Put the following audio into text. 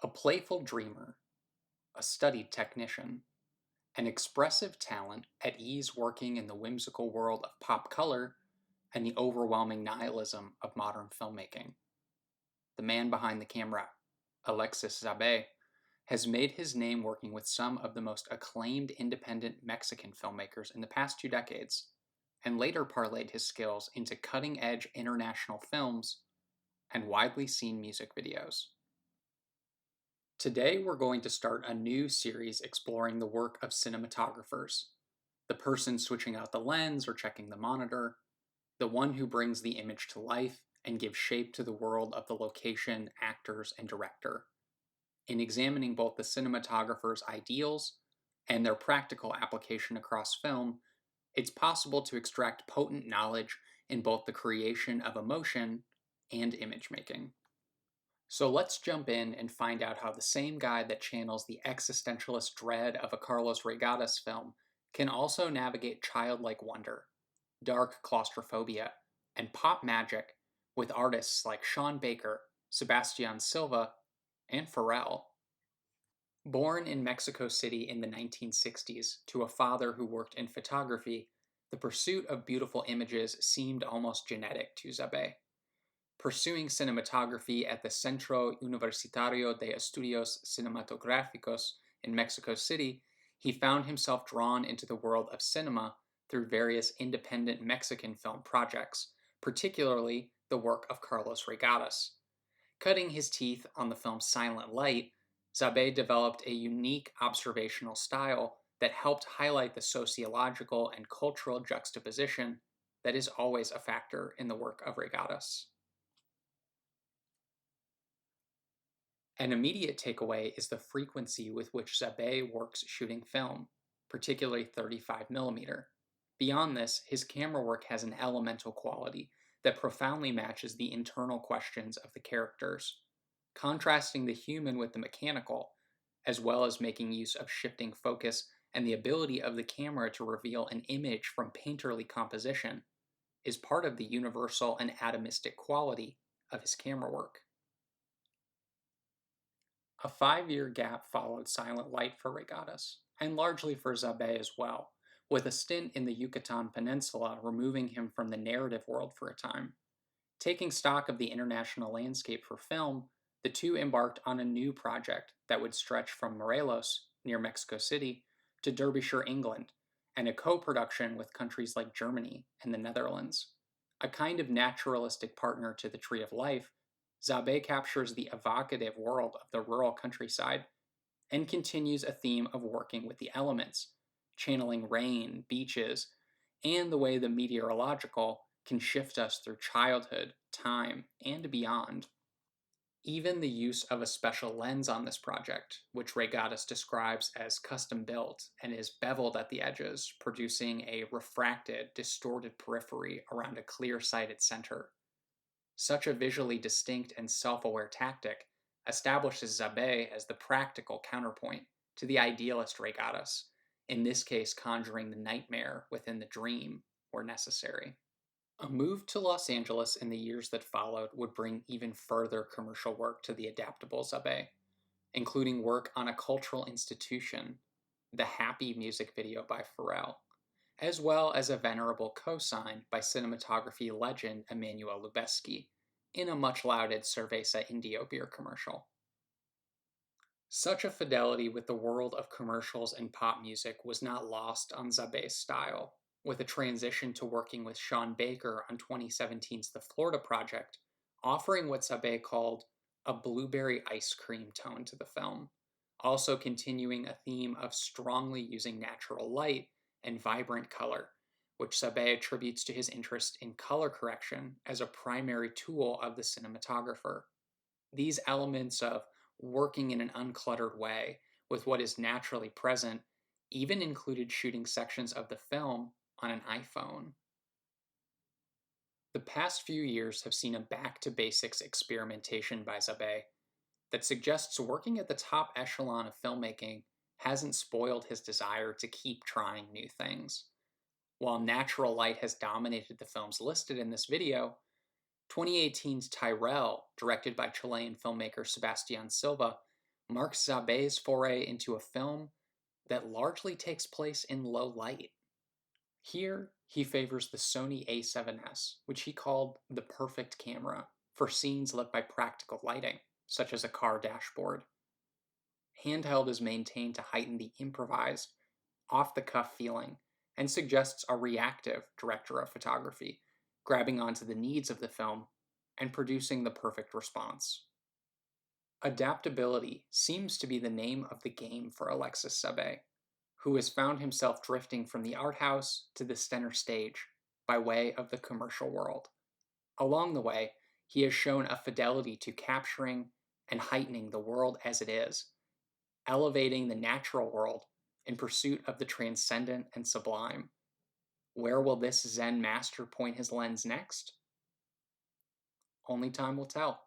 A playful dreamer, a studied technician, an expressive talent at ease working in the whimsical world of pop color and the overwhelming nihilism of modern filmmaking. The man behind the camera, Alexis Zabe, has made his name working with some of the most acclaimed independent Mexican filmmakers in the past 2 decades, and later parlayed his skills into cutting edge international films and widely seen music videos. Today, we're going to start a new series exploring the work of cinematographers, the person switching out the lens or checking the monitor, the one who brings the image to life and gives shape to the world of the location, actors, and director. In examining both the cinematographer's ideals and their practical application across film, it's possible to extract potent knowledge in both the creation of emotion and image making. So let's jump in and find out how the same guy that channels the existentialist dread of a Carlos Regadas film can also navigate childlike wonder, dark claustrophobia, and pop magic with artists like Sean Baker, Sebastian Silva, and Pharrell. Born in Mexico City in the 1960s to a father who worked in photography, the pursuit of beautiful images seemed almost genetic to Zabe. Pursuing cinematography at the Centro Universitario de Estudios Cinematográficos in Mexico City, he found himself drawn into the world of cinema through various independent Mexican film projects, particularly the work of Carlos Regadas. Cutting his teeth on the film Silent Light, Zabe developed a unique observational style that helped highlight the sociological and cultural juxtaposition that is always a factor in the work of Regadas. An immediate takeaway is the frequency with which Zabe works shooting film, particularly 35mm. Beyond this, his camera work has an elemental quality that profoundly matches the internal questions of the characters, contrasting the human with the mechanical, as well as making use of shifting focus and the ability of the camera to reveal an image from painterly composition, is part of the universal and atomistic quality of his camera work. A 5-year gap followed Silent Light for Regadas, and largely for Zabe as well, with a stint in the Yucatan Peninsula removing him from the narrative world for a time. Taking stock of the international landscape for film, the two embarked on a new project that would stretch from Morelos, near Mexico City, to Derbyshire, England, and a co-production with countries like Germany and the Netherlands. A kind of naturalistic partner to the Tree of Life, Zabe captures the evocative world of the rural countryside and continues a theme of working with the elements, channeling rain, beaches, and the way the meteorological can shift us through childhood, time, and beyond. Even the use of a special lens on this project, which Regadas describes as custom built and is beveled at the edges, producing a refracted, distorted periphery around a clear-sighted center. Such a visually distinct and self-aware tactic establishes Zabe as the practical counterpoint to the idealist Regadas, in this case conjuring the nightmare within the dream where necessary. A move to Los Angeles in the years that followed would bring even further commercial work to the adaptable Zabe, including work on a cultural institution, the Happy music video by Pharrell, as well as a venerable cosign by cinematography legend Emmanuel Lubezki in a much lauded Cerveza Indio beer commercial. Such a fidelity with the world of commercials and pop music was not lost on Zabe's style, with a transition to working with Sean Baker on 2017's The Florida Project, offering what Zabe called a blueberry ice cream tone to the film, also continuing a theme of strongly using natural light and vibrant color, which Zabe attributes to his interest in color correction as a primary tool of the cinematographer. These elements of working in an uncluttered way with what is naturally present even included shooting sections of the film on an iPhone. The past few years have seen a back-to-basics experimentation by Zabe that suggests working at the top echelon of filmmaking hasn't spoiled his desire to keep trying new things. While natural light has dominated the films listed in this video, 2018's Tyrell, directed by Chilean filmmaker Sebastian Silva, marks Zabe's foray into a film that largely takes place in low light. Here, he favors the Sony A7S, which he called the perfect camera for scenes lit by practical lighting, such as a car dashboard. Handheld is maintained to heighten the improvised, off the cuff feeling and suggests a reactive director of photography, grabbing onto the needs of the film and producing the perfect response. Adaptability seems to be the name of the game for Alexis Zabe, who has found himself drifting from the art house to the center stage by way of the commercial world. Along the way, he has shown a fidelity to capturing and heightening the world as it is, elevating the natural world in pursuit of the transcendent and sublime. Where will this Zen master point his lens next? Only time will tell.